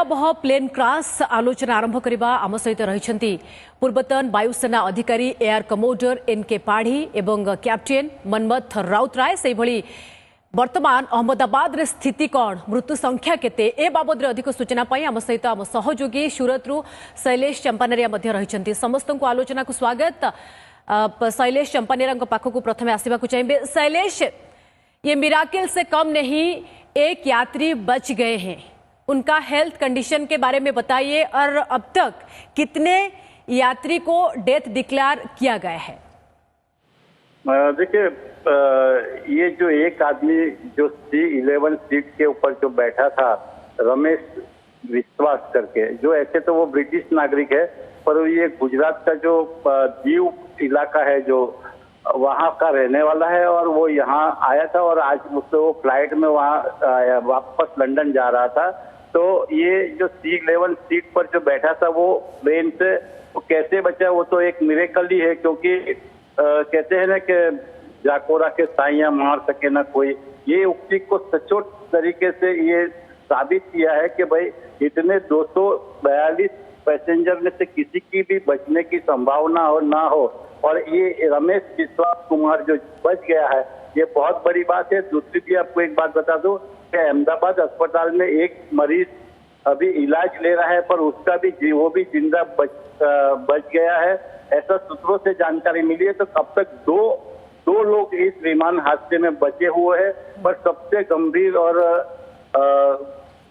भयावह plane crash आलोचना आरंभ करने आम सहित रही पूर्वतन वायुसेना अधिकारी एयर कमोडर एनके पाढ़ी एवं कैप्टेन मनमथ राउतराय से भली वर्तमान अहमदाबाद रे स्थिति कौन मृत्यु संख्या केते ए बाबद अधिक सूचना पाई आम सहित आम सहयोगी सूरत शैलेश चंपानेरिया रही समस्त को आलोचना को स्वागत। शैलेश चंपानेरिया पाखक प्रथम आसवा चाहिए। शैलेश, ये मिराकिल से कम नहीं, एक यात्री बच गए हैं, उनका हेल्थ कंडीशन के बारे में बताइए और अब तक कितने यात्री को डेथ डिक्लेयर किया गया है? देखिए, ये जो एक आदमी जो C11 सीट के ऊपर जो बैठा था, रमेश विश्वास करके, जो ऐसे तो वो ब्रिटिश नागरिक है पर ये गुजरात का जो दीव इलाका है जो वहाँ का रहने वाला है और वो यहाँ आया था और आज उससे वो फ्लाइट में वहाँ वापस लंदन जा रहा था। तो ये जो C11 सीट पर जो बैठा था वो प्लेन से वो कैसे बचा, वो तो एक मिरेकल ही है, क्योंकि कहते हैं ना कि जाकोरा के साइयां मार सके ना कोई। ये उक्ति को सचोट तरीके से ये साबित किया है कि भाई इतने 242 पैसेंजर में से किसी की भी बचने की संभावना हो ना हो और ये रमेश विश्वास कुमार जो बच गया है, ये बहुत बड़ी बात है। दूसरी भी आपको एक बात बता दूं कि अहमदाबाद अस्पताल में एक मरीज अभी इलाज ले रहा है पर उसका भी वो भी जिंदा बच गया है, ऐसा सूत्रों से जानकारी मिली है। तो अब तक दो लोग इस विमान हादसे में बचे हुए हैं, पर सबसे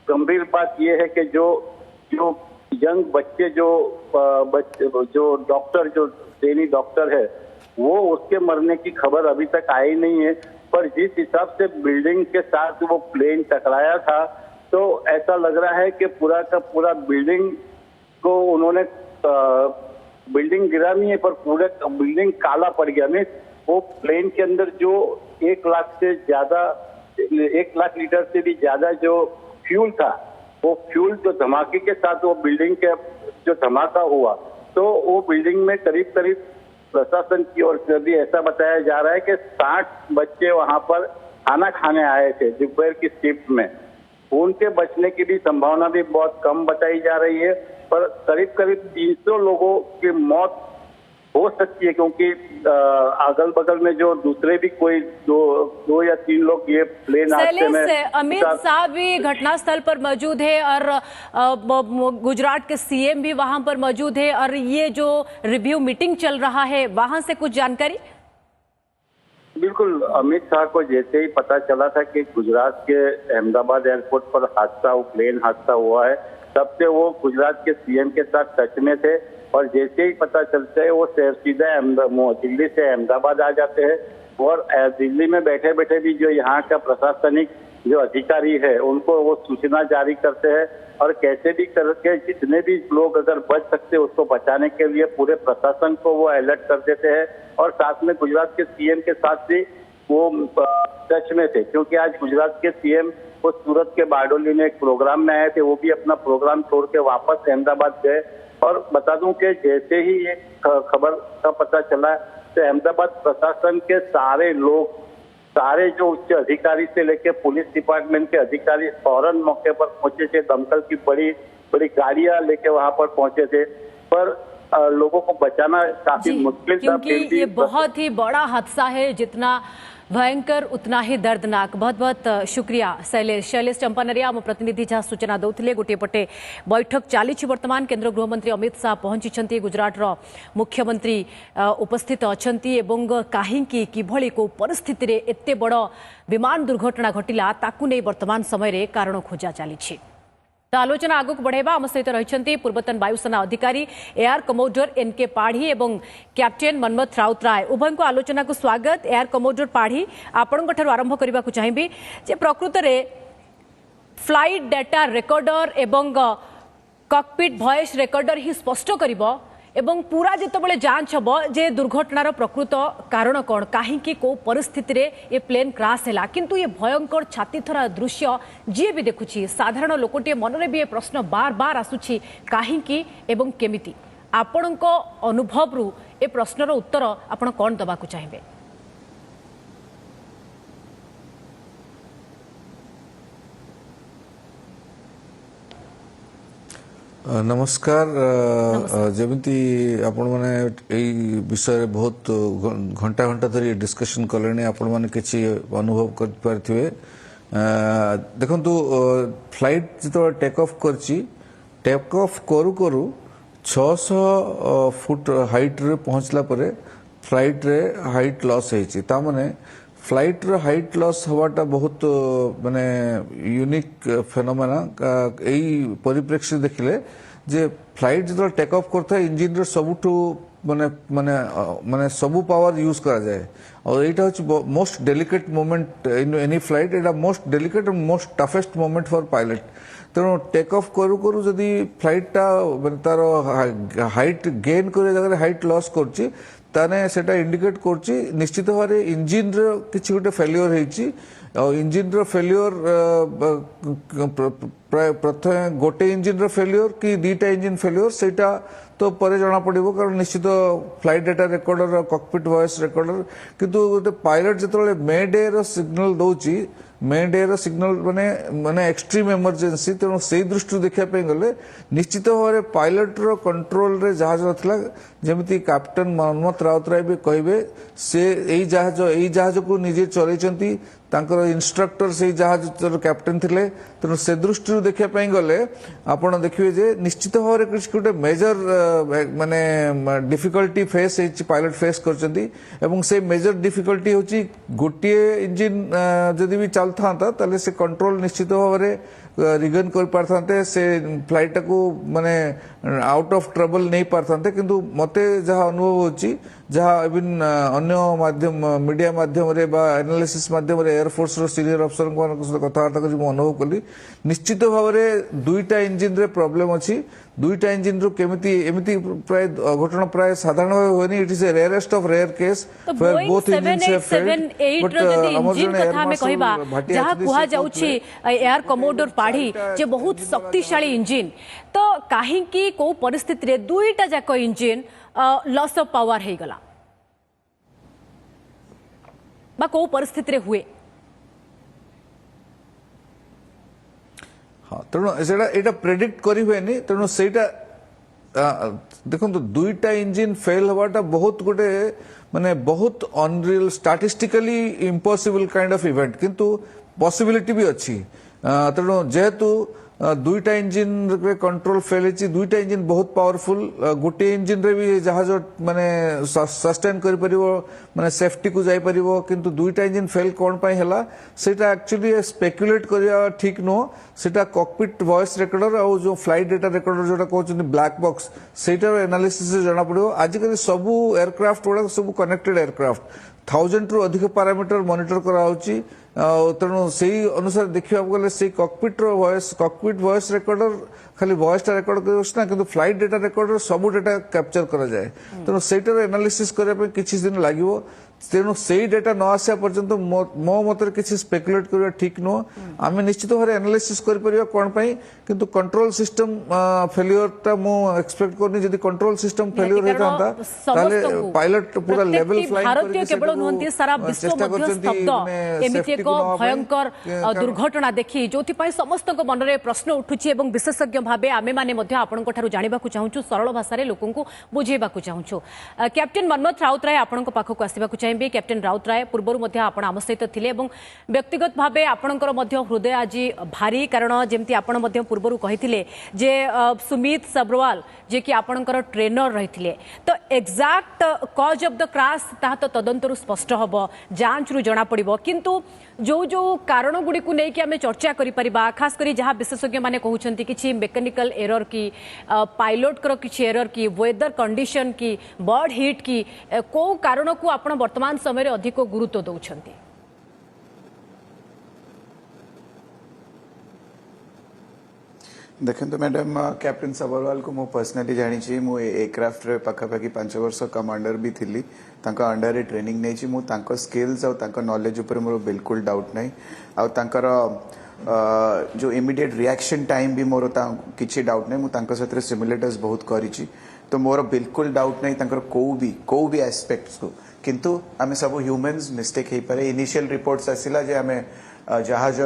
गंभीर बात यह है कि जो यंग बच्चे जो डॉक्टर जो ट्रेनी डॉक्टर है वो उसके मरने की खबर अभी तक आई नहीं है। पर जिस हिसाब से बिल्डिंग के साथ वो प्लेन टकराया था तो ऐसा लग रहा है कि पूरा का पूरा बिल्डिंग को उन्होंने बिल्डिंग गिरा नहीं है पर पूरा बिल्डिंग काला पड़ गया। में वो प्लेन के अंदर जो 1 लाख लीटर से भी ज्यादा जो फ्यूल था, वो फ्यूल जो धमाके के साथ वो बिल्डिंग के जो धमाका हुआ तो वो बिल्डिंग में करीब प्रशासन की ओर से भी ऐसा बताया जा रहा है कि 60 बच्चे वहां पर खाना खाने आए थे दोपहर की शिफ्ट में, उनके बचने की भी संभावना भी बहुत कम बताई जा रही है। पर करीब 300 लोगों की मौत हो सकती है, क्योंकि अगल बगल में जो दूसरे भी कोई दो या 3 लोग ये प्लेन हादसे में। अमित शाह भी घटनास्थल पर मौजूद है और गुजरात के सीएम भी वहां पर मौजूद है और ये जो रिव्यू मीटिंग चल रहा है वहां से कुछ जानकारी? बिल्कुल, अमित शाह को जैसे ही पता चला था कि गुजरात के अहमदाबाद एयरपोर्ट पर प्लेन हादसा हुआ है, तब से वो गुजरात के सीएम के साथ टच में थे और जैसे ही पता चलता है वो सीधा दिल्ली से अहमदाबाद आ जाते हैं और दिल्ली में बैठे बैठे भी जो यहाँ का प्रशासनिक जो अधिकारी है उनको वो सूचना जारी करते हैं और कैसे भी करके जितने भी लोग अगर बच सकते उसको बचाने के लिए पूरे प्रशासन को वो अलर्ट कर देते हैं। और साथ में गुजरात के सीएम के साथ भी वो टच में थे, क्योंकि आज गुजरात के सीएम वो सूरत के बारडोली में एक प्रोग्राम में आए थे, वो भी अपना प्रोग्राम छोड़ के वापस अहमदाबाद गए। और बता दूं कि जैसे ही ये खबर का पता चला तो अहमदाबाद प्रशासन के सारे जो उच्च अधिकारी से लेके पुलिस डिपार्टमेंट के अधिकारी फौरन मौके पर पहुंचे थे, दमकल की बड़ी बड़ी गाड़ियां लेके वहां पर पहुंचे थे, पर लोगों को बचाना काफी मुश्किल था। क्योंकि ये बहुत ही बड़ा हादसा है, जितना भयंकर उतना ही दर्दनाक। बहुत बहुत शुक्रिया शैलेश चंपानेरिया आम प्रतिनिधि जहाँ सूचना दौले। गोटे पटे बैठक चली वर्तमान केंद्र गृहमंत्री अमित शाह पहुंची, गुजरात मुख्यमंत्री उपस्थित अच्छी एवं कहीं किभली को परिस्थिति रे एते बड़ विमान दुर्घटना घटिला ताकू नहीं वर्तमान समय कारण खोजा चली। तो आलोचना आगक बढ़ेबा आम सहित रही पूर्वतन वायुसेना अधिकारी एयर कमोडर एनके पाढ़ी एवं कैप्टेन मनमथ राउतराय। उभय को आलोचना को स्वागत। एयर कमोडर पाढ़ी, आपण आरंभ करने को चाहिए जे प्रकृत रे फ्लाइट डाटा रेकर्डर एवं कॉकपिट वॉइस रेकर्डर ही स्पष्ट करिबो एवं पूरा जितेबाला जांच हम जे दुर्घटनार प्रकृत कारण कौन, कहीं को परिस्थिति रे ये प्लेन क्रैश है, किंतु ये भयंकर छातीथरा दृश्य जी भी देखुची साधारण लोकटे मन में भी ये प्रश्न बार बार आसुची कहीं एवं केमिति। आपण अनुभव रु ए प्रश्नर उत्तर आपण कौन दबा चाहिए? नमस्कार जमिति आपण माने एई विषय रे बहुत घंटा घंटा धरी डिस्कशन कलेने आपण माने किछि अनुभव कर परथिबे देखंतु फ्लाइट जतो टेक ऑफ करछि टेक ऑफ करू करू 600 फुट हाइट रे पहुंचला परे फ्लाइट रे हाइट लॉस हेछि ता माने फ्लाइट रे हाइट लॉस हवाटा बहुत माने यूनिक फेनोमेना एई परिप्रेक्ष्य देखिले जे फ्लाइट जो टेक ऑफ करता है इंजिन रे सबुठु माने माने माने सबु पावर यूज करा जाए और एटा होची most delicate moment in any flight एटा most delicate and most toughest moment for pilot तेणु टेक ऑफ करू करू जदि फ्लाइट टा माने तार हाइट गेन करे जगह हाइट लॉस करची ताने सेटा इंडिकेट करची निश्चित भारे इंजिन रे किछि गोटे फेलियर हेची और इंजिन रो फेलियर प्राय प्रथमे गोटे इंजिन रो फेलियर कि दीटा इंजिन फेलियर सेटा तो परे जाना पड़िबो कारण निश्चित flight data recorder cockpit voice recorder किंतु गोटे पायलट जेतले मे डे रो सिग्नल दोची मे डे रो सिग्नल माने माने एक्सट्रीम इमरजेंसी तेणु से दृष्टि देखा गले निश्चित भाव पायलट रो कंट्रोल रे जहाज नथिला जेमिति कैप्टन मनमथ राउतराय भी कहबे से एई जहाज को निजे चलैचंती तांकर इंस्ट्रक्टर से जहाज कैप्टन थिले तेणु से दृष्टि देखा गले आपण देखिए जे निश्चित भाव गोटे मेजर माने डिफिकल्टी फेस पायलट फेस करचंती एवं से मेजर डिफिकल्टी होची गोटे इंजिन जदि भी चलता ताले से कंट्रोल निश्चित भाव रिगन कर पारथांते से फ्लाइट को माने आउट ऑफ ट्रबल नहीं पारथांते किंतु मते जहा अनुभव होची जहा इवन अन्य माध्यम मीडिया माध्यम रे बा एनालिसिस माध्यम रे एयर फोर्स रो सीनियर अफसर को कथावार्ता कर अनुभव कली निश्चित भाव में दुईटा इंजिन रे प्रॉब्लम अछि दुईटा इंजिन रो केमिति एमिति प्राय घटना प्राय साधारण होनी it is a rarest of rare case where both engines have failed but engine कथा में कहबा जहा कुहा जाउछि एयर कमोडोर पाढ़ी जे बहुत शक्तिशाली इंजिन तो काहे की को परिस्थिति रे दुईटा जाक इंजिन लॉस ऑफ पावर हे गला बा को परिस्थिति रे हुए हाँ तेणु सेटा प्रेडिक्ट करी हुएनी तेणु सेटा देखो दुईटा इंजिन फेल हवाटा बहुत गोटे माने बहुत unreal statistically impossible kind of event किंतु पॉसिबिलिटी भी अच्छी तेणु जेहेतु दुईटा इंजिन रे कंट्रोल फेल होची दुईटा इंजिन बहुत पावरफुल गोटे इंजिन रे भी जहाज माने सस्टेन करि परिबो माने सेफ्टी को जाई परिबो किंतु दुईटा इंजिन फेल कोन पई हला सेटा एक्चुअली स्पेकुलेट करिया ठीक नो सेटा कॉकपिट वॉइस रिकॉर्डर और जो फ्लाइट डाटा रिकॉर्डर जोटा कहउछन ब्लैक बॉक्स सेटार एनालिसिस से जाना पड़िबो आज कल सब एयरक्राफ्ट वाला सब कनेक्टेड एयरक्राफ्ट 1000 रु अधिक पैरामीटर मॉनिटर करा होची तेणु से अनुसार देखा गले से कॉकपिट वॉइस रिकॉर्डर खाली वॉइस रिकॉर्ड कर कि फ्लाइट डाटा रिकॉर्डर सब डाटा कैप्चर करा जाए तेणु सेटार एनालिसिस करने किसी दिन लगे तेणु से डाटा न आसा पर्यंत मो मत किसी स्पेकुलेट करवा ठीक नुह आम निश्चित भाव एनालिसिस कर कौन किंतु कंट्रोल सिस्टम फेलियर टा मु एक्सपेक्ट करनी जदी कंट्रोल सिस्टम फेलियर होता ताले पायलट पूरा लेवल फ्लाइंग भारतीय केवल नुहंती सारा विश्व मध्य स्तब्ध एमिति एक भयंकर दुर्घटना देखि जोथि पय समस्त को मन रे प्रश्न उठुछि एवं विशेषज्ञ भाबे आमे माने मध्य आपन को थारु जानिबा को चाहूछु सरल भाषा रे लोकन को बुझेबा को चाहूछु कैप्टन मनमथ राउतराय आपन को पाखो को आसीबा को चाहिबे कैप्टन राउतराय पूर्वरु मध्य आपन आम सहित थिले एवं व्यक्तिगत भाबे आपनकर मध्य हृदय आज भारी कारण जेमति आपन मध्य पूर्वरु कहिथिले जे सुमित सब्रवाल जे कि आपनकर ट्रेनर रहिथिले तो exact cause of the crash ता तो तदंतरु स्पष्ट हबो जांच रु जणा पड़िबो किंतु जो जो कारण गुडी को नै कि हमें चर्चा करि परिबा खास करी जहां विशेषज्ञ माने कहउछंती किछि मैकेनिकल एरर की पायलट कर किछि एरर की वेदर कंडीशन की बर्ड हीट की को कारण को आपण वर्तमान समय रे अधिक गुरुत्व दउछंती देखते तो मैडम कैप्टन सबरवाल को मु पर्सनली जानी मु एयरक्राफ्ट रे पाखापाखि 5 वर्ष कमांडर भी थिली तांका अंडर रे ट्रेनिंग नै छी मु तांका स्किल्स और तांका नॉलेज ऊपर मोर बिल्कुल डाउट नै और तांकर जो इमीडिएट रिएक्शन टाइम भी मोर किछि डाउट नै मु तांका साथ सिमुलेटर्स बहुत करी छी तो मोर बिल्कुल डाउट नै तांकर को भी एस्पेक्ट्स को किंतु आमे सब ह्यूमंस मिस्टेक हे पारे इनिशियल रिपोर्ट्स आसिला जे आमे जहाज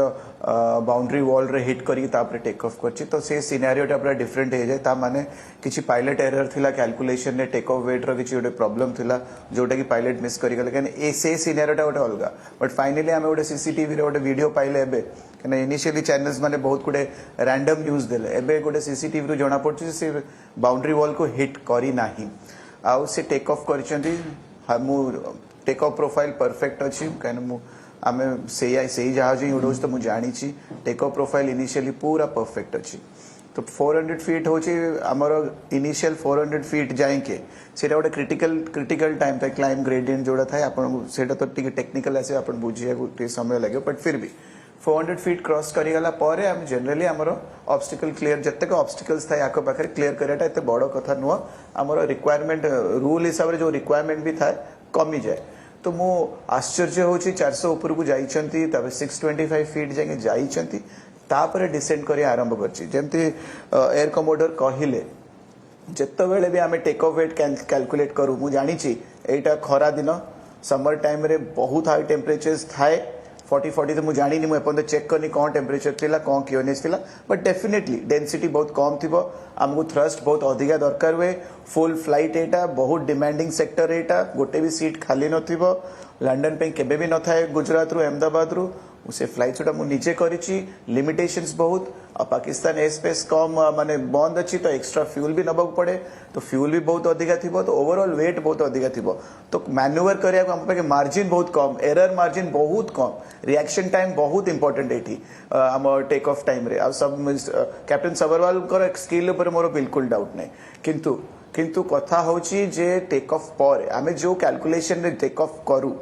बाउंड्री वॉल रे हिट करी तापर टेक ऑफ करछि तो से सिनेरियोटा पूरा डिफरेंट हो जाए ता माने किछि पायलट एरर थिला कैलकुलेशन ने टेक ऑफ वेट रो किछि गोटे प्रॉब्लम थिला जोटा कि पायलट मिस करी गले कने ए से सिनेरियोटा गोटे अलगा बट फाइनली आमे गोटे सीसीटीवी रे गोटे वीडियो पाइले एबे कने इनिशियली चैनल्स माने बहुत गुडे रैंडम न्यूज देले एबे गोटे सीसीटीवी रो जणा पड़छि से बाउंड्री वॉल को हिट करी नाही आउ से टेक ऑफ करछंती हमु टेक ऑफ प्रोफाइल परफेक्ट अछि कने मु आमे से जहाज ही उड़ौछ तो मु जानी छी टेक ऑफ प्रोफाइल इनिशियली पूरा परफेक्ट अछि तो 400 फीट होची हमर इनिशियल 400 फीट जाए के सेटा गोटे क्रिटिकल टाइम था क्लाइम ग्रेडियंट जोड़ा था आपन सेटा तो टिके टेक्निकल आसे आपन बुझिया को समय लगे बट फिर भी 400 फीट क्रॉस करी गला परे हम जनरली हमर ऑब्स्टिकल क्लियर जत्ते को ऑब्स्टिकल्स था आको पाखरे क्लियर करैटा एते बड़ कथा नुवा हमर रिक्वायरमेंट रूल हिसाब रे जो रिक्वायरमेंट भी था कमी जाए तो मु आश्चर्य होची 400 ऊपर को जाइछंती तबे 625 फीट जाके जाइछंती तापर डिसेंड करी आरंभ करछि जेमती एयर कमोडर कहिले जत्ते बेले भी आमे टेक ऑफ वेट कैलकुलेट करू मु जानि छी एटा खरा दिन समर टाइम रे बहुत हाई टेम्परेचर्स थाए 40 तो मु जानि नि मु अपन चेक करनी कोन टेम्परेचर थिला कोन क्यूनेस थिला बट डेफिनेटली डेंसिटी बहुत कम थिबो हमको थ्रस्ट बहुत अधिका दरकार हुए फुल फ्लाइट एटा बहुत डिमांडिंग सेक्टर एटा गोटे भी सीट खाली नथिबो लंडन पे केबे भी न थाए गुजरात रु अहमदाबाद रु उसे फ्लाइट छोटा मु नीचे करिछि लिमिटेशंस बहुत और पाकिस्तान एयर स्पेस कम माने बंद अछि तो एक्स्ट्रा फ्यूल भी नबक पड़े तो फ्यूल भी बहुत अधिका थिबो तो ओवरऑल वेट बहुत अधिका थिबो तो मैन्यूवर करिया को हम पे मार्जिन बहुत कम एरर मार्जिन बहुत कम रिएक्शन टाइम बहुत इंपोर्टेंट एठी हम टेक ऑफ टाइम रे आ सब कैप्टन सबरवाल कर स्किल ऊपर मोर बिल्कुल डाउट नै किंतु कथा होची जे टेक ऑफ पर आमे जो कैलकुलेशन रे टेक ऑफ करू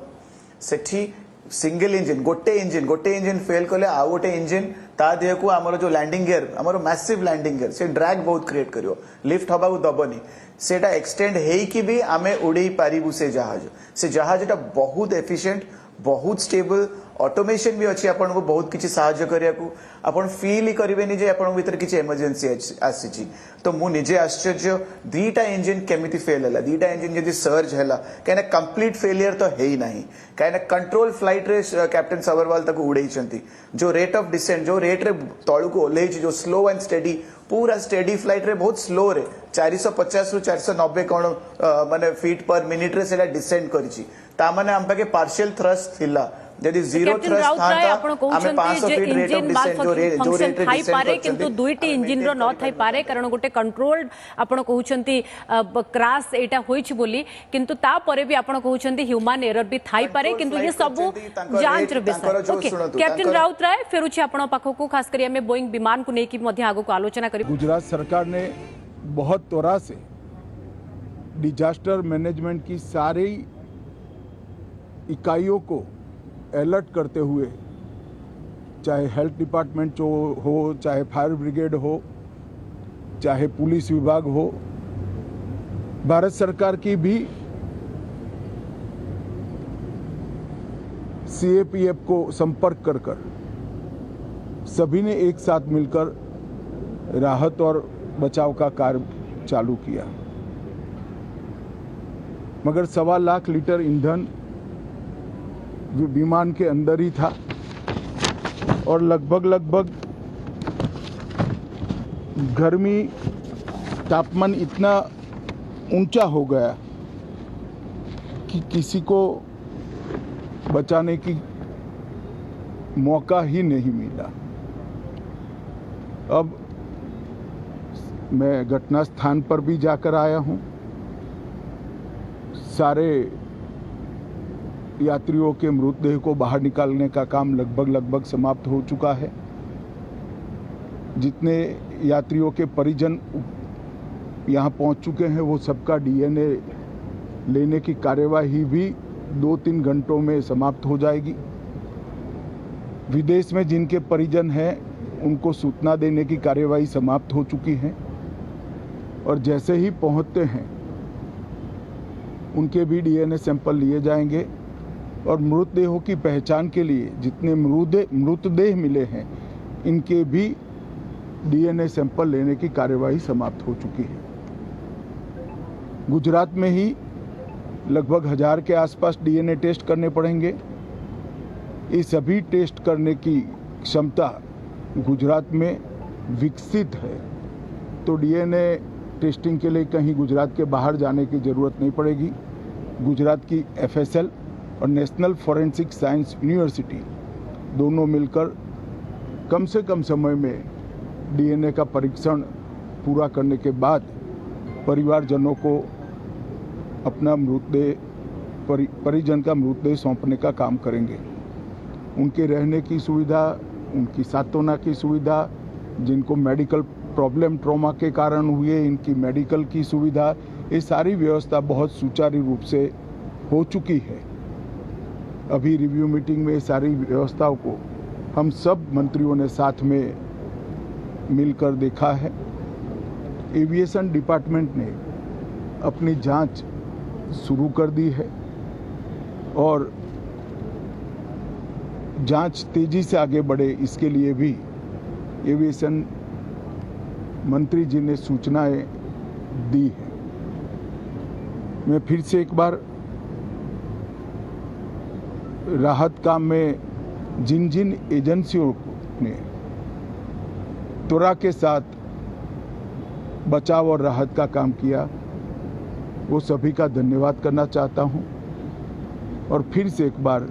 सेठी सिंगल इंजिन गोटे इंजिन फेल कले आ गोटे इंजिन ता देह को हमर जो लैंडिंग गियर हमर मैसिव लैंडिंग गियर से ड्रैग बहुत क्रिएट करियो लिफ्ट हबा को दबनी सेटा एक्सटेंड हेई कि भी आमे उड़ई पारिबु से जहाजटा बहुत एफिशिएंट बहुत स्टेबल ऑटोमेशन भी अच्छी आपन को बहुत किछि सहायता करिया को आपन फील ही करिवेनी जे आपन भीतर किछि इमरजेंसी आसीची तो मु निजे आश्चर्य दीटा इंजिन केमिति फेल हला दीटा इंजिन यदि सर्ज हला कहना कंप्लीट फेलियर तो हेई नाही कहना कंट्रोल फ्लाइट रे कैप्टन सबरवाल तक उड़ेइचंती जो रेट ऑफ डिसेंट जो रेट रे तळु को ओलेइची जो स्लो एंड स्टेडी पूरा स्टेडी फ्लाइट रे बहुत स्लो रे 450 रु 490 कोन माने फीट पर मिनिट रे सेला डिसेंट करिची ता माने हम पाके पार्शियल थ्रस्ट थिला यदि जीरो थ्रस्ट था हमें 500 फीट रेट ऑफ डिसेंट जो रेट थाई पारे किंतु दुईटी इंजिन रो न थाई पारे कारण गोटे कंट्रोल्ड आपण कहउछंती क्रैश एटा होइछ बोली किंतु ता परे भी आपण कहउछंती ह्यूमन एरर भी थाई पारे किंतु ये सब जांच रे विषय ओके कैप्टन राउत राय फेरुछि आपण पाखो को खास करी हमें बोइंग विमान को नेकी मध्य आगो को आलोचना करी गुजरात सरकार ने बहुत त्वरा से डिजास्टर मैनेजमेंट की सारी इकाइयों को अलर्ट करते हुए चाहे हेल्थ डिपार्टमेंट जो हो चाहे फायर ब्रिगेड हो चाहे पुलिस विभाग हो भारत सरकार की भी सीएपीएफ को संपर्क कर सभी ने एक साथ मिलकर राहत और बचाव का कार्य चालू किया मगर 1.25 लाख लीटर ईंधन विमान के अंदर ही था और लगभग गर्मी तापमान इतना ऊंचा हो गया कि किसी को बचाने की मौका ही नहीं मिला। अब मैं घटना स्थान पर भी जाकर आया हूं। सारे यात्रियों के मृतदेह को बाहर निकालने का काम लगभग समाप्त हो चुका है। जितने यात्रियों के परिजन यहाँ पहुँच चुके हैं वो सबका डीएनए लेने की कार्यवाही भी 2-3 घंटों में समाप्त हो जाएगी। विदेश में जिनके परिजन हैं उनको सूचना देने की कार्यवाही समाप्त हो चुकी है और जैसे ही पहुँचते हैं उनके भी डीएनए सैंपल लिए जाएंगे और मृतदेहों की पहचान के लिए जितने मृतदेह मिले हैं इनके भी डीएनए सैंपल लेने की कार्यवाही समाप्त हो चुकी है। गुजरात में ही लगभग 1000 के आसपास डीएनए टेस्ट करने पड़ेंगे ये सभी टेस्ट करने की क्षमता गुजरात में विकसित है, तो डीएनए टेस्टिंग के लिए कहीं गुजरात के बाहर जाने की ज़रूरत नहीं पड़ेगी। गुजरात की एफएसएल और नेशनल फॉरेंसिक साइंस यूनिवर्सिटी दोनों मिलकर कम से कम समय में डीएनए का परीक्षण पूरा करने के बाद परिवारजनों को अपना मृतदेह परिजन का मृतदेह सौंपने का काम करेंगे। उनके रहने की सुविधा, उनकी सांत्वना की सुविधा, जिनको मेडिकल प्रॉब्लम ट्रॉमा के कारण हुए इनकी मेडिकल की सुविधा, ये सारी व्यवस्था बहुत सुचारू रूप से हो चुकी है। अभी रिव्यू मीटिंग में सारी व्यवस्थाओं को हम सब मंत्रियों ने साथ में मिलकर देखा है। एविएशन डिपार्टमेंट ने अपनी जांच शुरू कर दी है और जांच तेजी से आगे बढ़े इसके लिए भी एविएशन मंत्री जी ने सूचनाएं दी है। मैं फिर से एक बार राहत काम में जिन जिन एजेंसियों ने त्वरा के साथ बचाव और राहत का काम किया, वो सभी का धन्यवाद करना चाहता हूं। और फिर से एक बार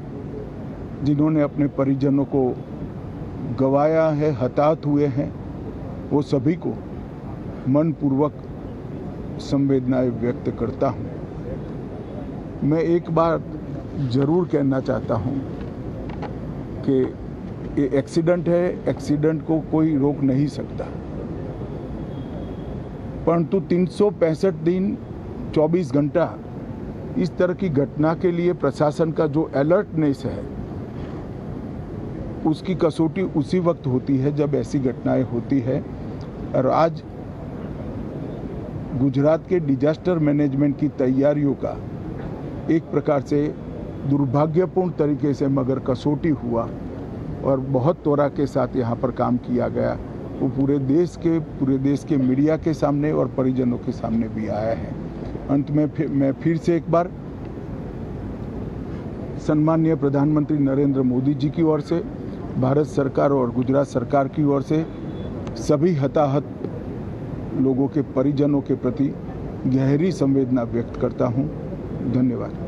जिन्होंने अपने परिजनों को गंवाया है, हताहत हुए हैं, वो सभी को मनपूर्वक संवेदनाएं व्यक्त करता हूं। मैं एक बार जरूर कहना चाहता हूं कि ये एक्सीडेंट है, एक्सीडेंट को कोई रोक नहीं सकता, परंतु 365 दिन 24 घंटा इस तरह की घटना के लिए प्रशासन का जो अलर्टनेस है, उसकी कसौटी उसी वक्त होती है जब ऐसी घटनाएं होती है। और आज गुजरात के डिजास्टर मैनेजमेंट की तैयारियों का एक प्रकार से दुर्भाग्यपूर्ण तरीके से मगर कसौटी हुआ और बहुत त्वरा के साथ यहाँ पर काम किया गया, वो पूरे देश के मीडिया के सामने और परिजनों के सामने भी आया है। अंत में मैं फिर से एक बार सम्माननीय प्रधानमंत्री नरेंद्र मोदी जी की ओर से, भारत सरकार और गुजरात सरकार की ओर से सभी हताहत लोगों के परिजनों के प्रति गहरी संवेदना व्यक्त करता हूं। धन्यवाद।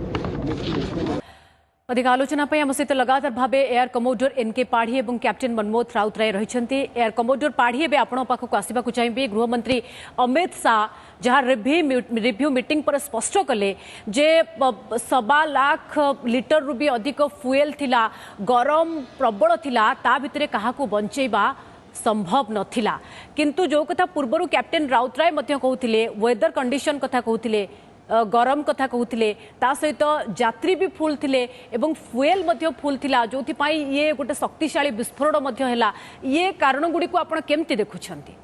अधिक आलोचना पे आम सहित लगातार भाव एयर कमोडोर एनके पाढ़ी और कैप्टेन मनमोहन राउतराय रही। एयर कमोडोर पाढ़ी एवं आपण पाखक आसवा चाहिए। गृहमंत्री अमित शाह जहाँ रिव्यू मीटिंग पर स्पष्ट कले जे 1.25 लाख लिटर रु भी अधिक फ्यूएल थिला, गरम प्रबल थिला, ता भितरे काहाकू बंचेबा संभव नथिला। किंतु जो कथा पूर्वर कैप्टेन राउतराय कहते वेदर कंडीशन कथा कहते, गरम कथा कहते, ता सहित यात्री भी फुल थिले एवं फ्यूएल मध्य फुल थिला, जो ये गोटे शक्तिशाली विस्फोरण मध्य हैला। ये कारण गुडी को आपण केमती देखुछंती?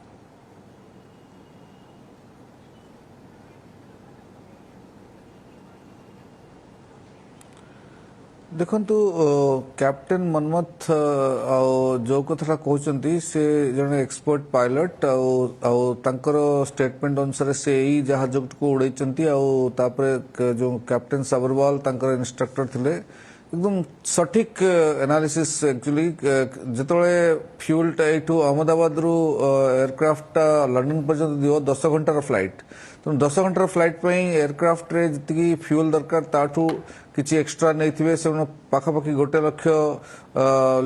देखंतु कैप्टेन मनमथ जो कथा कहते से जड़े एक्सपर्ट पायलट तांकर स्टेटमेंट अनुसार से यही जहाज को उड़े जो कैप्टेन सबरवाल तांकर इंस्ट्रक्टर थिले एकदम सठिक एनालिसिस एक्चुअली जिते फ्यूल यू अहमदाबाद रु एयरक्राफ्ट लंडन पर्यंत दिव 10 घंटार फ्लाइट, तो 10 घंटार फ्लाइट पे एयरक्राफ्ट रे जी फ्यूल दरकार ताठू किसी एक्सट्रा नहीं से पाखापाखि 1 लाख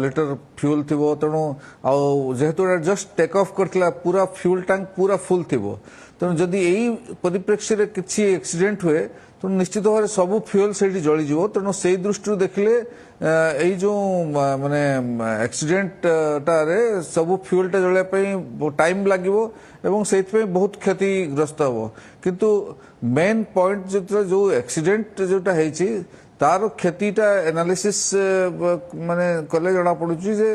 लिटर फ्यूल थी, तेणु जेहेतु जस्ट टेक ऑफ करथिला पूरा फ्यूल टैंक पूरा फुल थी, तेणु जदि यही परिप्रेक्षी किसी एक्सीडेंट हुए तो निश्चित भाव सब फ्यूल से जलिज, तेणु से दृष्टि देखिले यही जो माने एक्सीडेंट टारे सब फ्यूल टा जलिया टाइम लगे एवं से बहुत क्षतिग्रस्त हम। किंतु मेन पॉइंट जो एक्सीडेंट जोटा है तार क्षतिटा एनालिसिस माने कले जना पड़ुची जे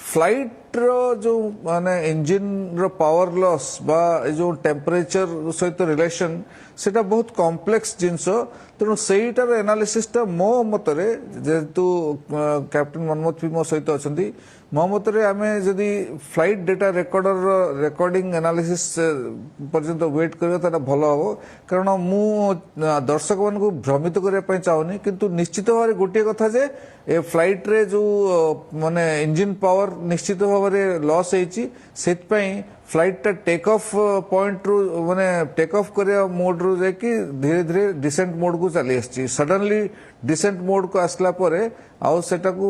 फ्लाइट फ्लाइट रो जो माने इंजिन रो पावर लॉस बा जो टेम्परेचर सहित रिलेशन सेटा बहुत कॉम्प्लेक्स जिनस तेणु सेटार एनालिसिसटा मो मतरे जेहेतु कैप्टेन मनमोहन भी मो सहित अच्छा मो मतरे आम जदि flight data recorder recording analysis पर्यंत वेट करवा भल हम कारण मु दर्शक मान भ्रमित करने चाहूनी किंतु निश्चित भाव गोटे कथा जे ए फ्लाइट रे जो माने इंजिन पावर निश्चित भाव लॉस होती फ्लाइट टेक ऑफ पॉइंट रू माने टेक ऑफ करिया मोड रू जाकि धीरे धीरे डिसेंट मोड को चली आसी सडनली डिसेंट मोड को आसला परे आउ सेटा को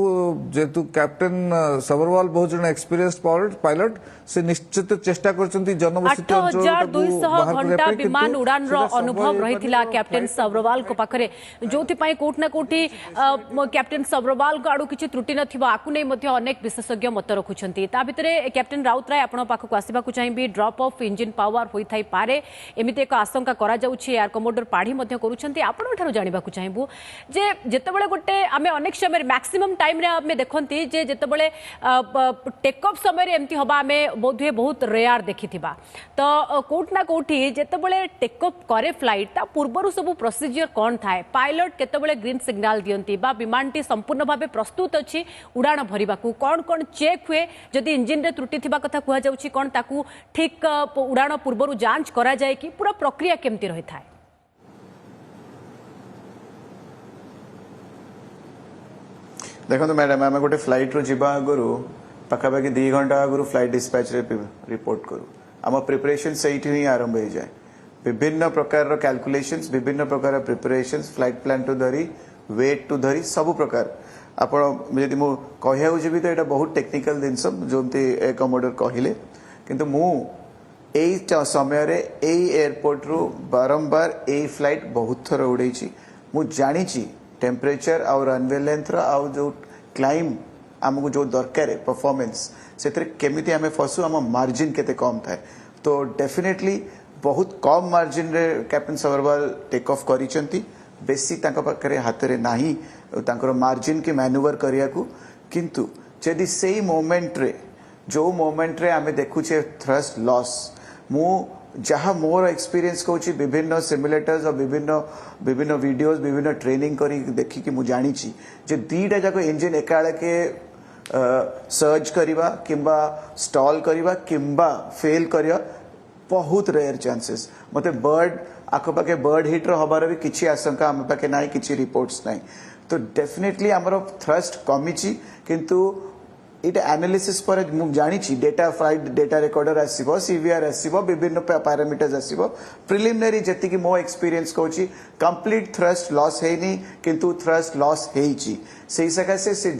जेतु कैप्टेन सबरवाल बहुत जन एक्सपीरियंस पायलट से निश्चित चेष्टा करचंती जनबसती 8200 घंटा विमान उड़ान रो अनुभव रहिथिला कैप्टेन सबरवाल को पाखरे जोथि पई कोट ना कोठी कैप्टेन सबरवाल को आडू किछि त्रुटि नथिबा आकु नै मध्ये अनेक विशेषज्ञ मत रखुछंती ता भितरे कैप्टेन राउतराय आपण पाखु को आसीबा को चाहिबी ड्रॉप ऑफ इंजिन पावर होई थाई पारे एमिते एक आशंका करा जाउछि एयर कमोडर पाढ़ी मध्ये करूछंती आपण ठारो जानिबा को चाहिबू जे जेतेबेले गोटे आमे अनेक समय मैक्सिमम टाइम रे आमे देखंती जे जेतेबेले टेक ऑफ समय रे एमती हबा आमे बोधे बहुत रेयर देखिथिबा तो कोट ना कोठी जेतेबेले टेक ऑफ करे फ्लाइट ता पूर्वरु सब प्रोसीजर कोन थाए पायलट केतेबेले ग्रीन सिग्नल दियंती बा विमानटी संपूर्ण भाबे प्रस्तुत अछि उड़ान भरिबाकू कोन कोन चेक हुए जदि इंजिन रे त्रुटि थिबा कथा कुहा जाउछि कोन ताकू ठीक उड़ान पूर्वरु जांच करा जाय कि पूरा प्रक्रिया केमती रहि थाए देखो मैडम आम गोटे फ्लाइट रू जीवा आगु पाखापाखि 2 घंटा आगु फ्लाइट डिस्पैच रे रिपोर्ट करू आम प्रिपरेशन से ही आरंभ हो जाए विभिन्न प्रकार कैलकुलेशंस विभिन्न प्रकार प्रिपरेशंस फ्लाइट प्लान टू धरी वेट टू धरी सब प्रकार आपण यदि मु कहया जीवी तो एटा बहुत टेक्निकल जिनस जोमती ए कमोडर कहले किंतु मु एई समय रे एई एयरपोर्ट रू बारंबार एई फ्लाइट बहुत थर उड़ेची मु जानिची टेम्परेचर और रनवे लेंथ आउ जो क्लाइम आमको जो दरकार है परफॉर्मेंस से केमिति आमे फसु आम मार्जिन केते कम थाए तो डेफिनेटली बहुत कम मार्जिन रे कैप्टेन सबरवाल टेक ऑफ करिसेंती बेसी तांका पाखरे हाथ रे नाही तांकर मार्जिन के मैन्युवर करिया को किंतु जदि सेही मोमेंट रे जो मोमेंट रे आमे देखुचे थ्रस्ट लॉस मु जहाँ मोर एक्सपीरियंस कहूँ विभिन्न सिमुलेटर्स और विभिन्न वीडियोस विभिन्न ट्रेनिंग करी देखी कि मु जानी जे दीटा जाक इंजिन एकाले के सर्ज करिवा किंबा स्टॉल करिवा किंबा फेल करिवा बहुत रेयर चांसेस मते बर्ड आखपाखे बर्ड हिट रो हबार भी किछि आशंका आम पाखे नाही किछि रिपोर्ट्स नाही तो डेफिनेटली हमर थ्रस्ट कमिछि किंतु इट एनालिसिस पर मु जानी डेटा फ्लाइट डेटा रेकॉर्डर आसीबो सीवीआर आसीबो विभिन्न पैरामीटर्स आसीबो प्रिलिमिनरी जति कि मो एक्सपीरियंस कहूची कंप्लीट थ्रस्ट लॉस हेनी किंतु थ्रस्ट लॉस हेची सेही सकासे से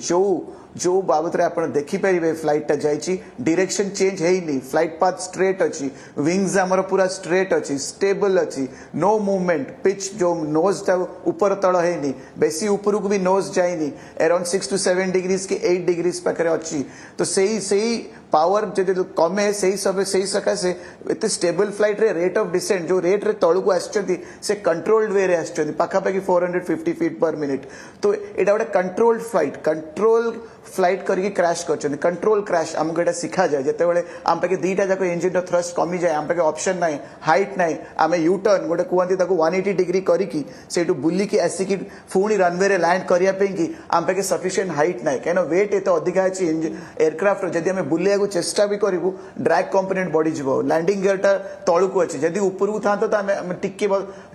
जो बाबत रे आपण देखि परिबे फ्लाइट ता जाईची डायरेक्शन चेंज हेनी फ्लाइट पाथ स्ट्रेट अछि विंग्स हमर पूरा स्ट्रेट अछि स्टेबल अछि नो मूवमेंट पिच जो नोज ता ऊपर तळ हेनी बेसी ऊपर को भी नोज जाईनी अराउंड 6 to 7 डिग्रीज के 8 डिग्रीज पाखरे अछि तो सही पावर जो कमे सही सकाशे एते स्टेबल फ्लाइट रे रेट ऑफ डिसेंट जो रेट रे तळु को आछथि से कंट्रोल्ड वे रे आछथि पाखापाखि 450 फीट पर मिनिट तो एटा गोटे कंट्रोल्ड फ्लाइट करके क्रैश करछन कंट्रोल क्रैश हमको एटा सिखा जाए जते बेले आम पाके दीटा जाको इंजिन रो थ्रस्ट कमी जाए आम पाके ऑप्शन नाही हाइट नाही आमे यू टर्न गोटे कुहंती ताको 180 डिग्री करिकी सेटू बुल्ली की आसी की फुणी रनवे रे लैंड करिया पे की आम पाके सफिशिएंट हाइट नाही केनो वेट एते अधिका अछि एयरक्राफ्ट जदी हमें बुलिया को चेष्टा भी करिवु ड्रैग कंपोनेंट बढ़ी जिवो लैंडिंग गियरटा तळु को अछि जदी ऊपर को थांतो त हमें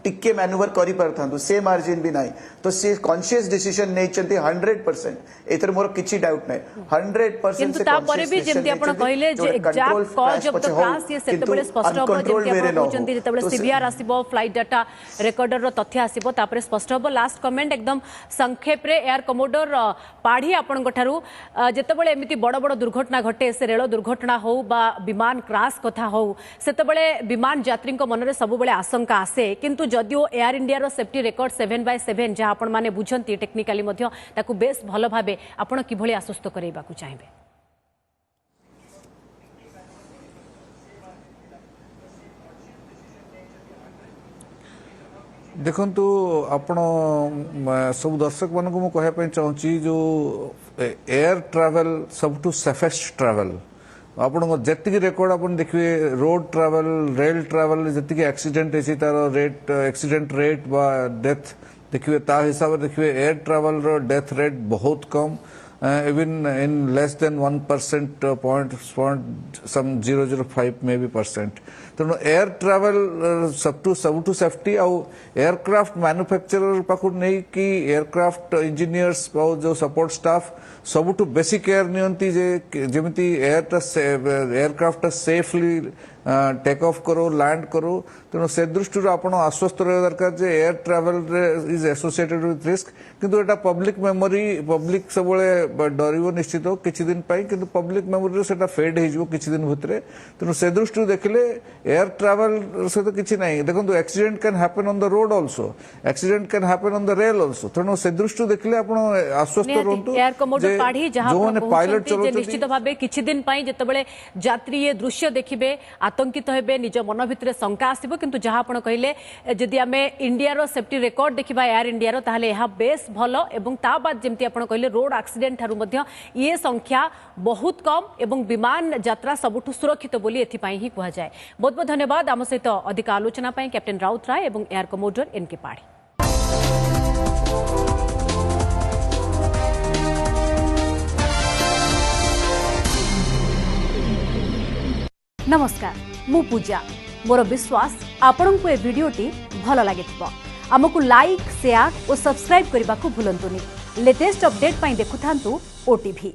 टिक्के मैन्युवर करि परथांतु से मार्जिन भी नाही तो से कॉन्शियस डिसीजन नै चंती 100% एतर मोर किछि डाउट नै 100% किंतु ता परे भी जेंति आपण कहले जे exact cause of the crash ये सेतेबेले स्पष्ट हो जेंति आपण कहउचंती जेतेबेले सीवीआर आसीबो फ्लाइट डाटा रेकॉर्डर रो तथ्य आसीबो तापरे स्पष्ट हो लास्ट कमेंट एकदम संक्षेप रे एयर कमोडर पाढ़ी आपण गठारु जेतेबेले एमिति बड़ बड़ दुर्घटना घटे से रेल दुर्घटना हो बा विमान क्रैश कथा हो सेतेबेले विमान यात्री को मन रे सबुबेले आशंका आसे किंतु जदियो एयर इंडिया रो सेफ्टी रेकॉर्ड 7/7 जहाँ आपण माने बुझंती टेक्निकली मध्य ताकू बेस भलो भाबे आपण किभली आश्वस्त करैबाकू चाहिबे देखंतु आपण सब दर्शक मानक मु कहया पय चाहूची जो एयर ट्रैवल सबटू सेफेस्ट ट्रैवल आपण जेतिकी रेकॉर्ड आपण देखिए रोड ट्रैवल रेल ट्रैवल जेतिकी एक्सीडेंट है तार रेट एक्सीडेंट रेट बा डेथ देखिए ता हिसाब से देखिए एयर ट्रैवल रो डेथ रेट बहुत कम even in less than 1% point some 005 may be percent तेणु एयर ट्रैवल सबुठू सेफ्टी आउ एयरक्राफ्ट मैन्युफैक्चरर पाखु नहीं कि एयरक्राफ्ट इंजीनियर्स जो सपोर्ट स्टाफ सबुठू बेसी केयर नियंती जे जेमिति एयरक्राफ्ट सेफली टेक ऑफ करो लैंड करो तेणु से दृष्टि आपण आश्वस्त रहा दरकार जे air travel is associated with risk किंतु एटा पब्लिक मेमोरी पब्लिक सब डरिवो निश्चित किछि दिन पाई किंतु पब्लिक मेमोरी सेटा फेड हो किछि दिन भितरे तेणु से दृष्टि देखिले एयर ट्रैवल से तो किछि नहीं देखंतु accident can happen on the road also accident can happen on the rail also तेणु से दृष्टि देखिले आपण आश्वस्त रहंतु एयर कमोडर पाढ़ी जहां पायलट चलो निश्चित भाबे किछि दिन पाई जेतबेले यात्री ये दृश्य देखिबे आतंकित हेबे निज मन भितरे शंका आसीबो किंतु जहां आपण कहिले जदि आमे इंडिया रो सेफ्टी रिकॉर्ड देखिबा एयर इंडिया रो ताहले यहा बेस भलो एवं ता बाद जेमति आपण कहिले रोड एक्सीडेंट थारु मध्य ये संख्या बहुत कम एवं विमान यात्रा सबुठु सुरक्षित बोली एथि पाई ही कुहा जाय। बहुत बहुत धन्यवाद आम सहित अधिक आलोचना पाई कैप्टेन राउत राय एवं एयर कमोडर एनके पाढ़ी। नमस्कार मु पूजा मोर विश्वास आपण को ए वीडियोटी भल लगे आमको लाइक शेयर और सब्सक्राइब करने को भूलंतुनी लेटेस्ट अपडेट पाई देखुथांतु ओटीवी।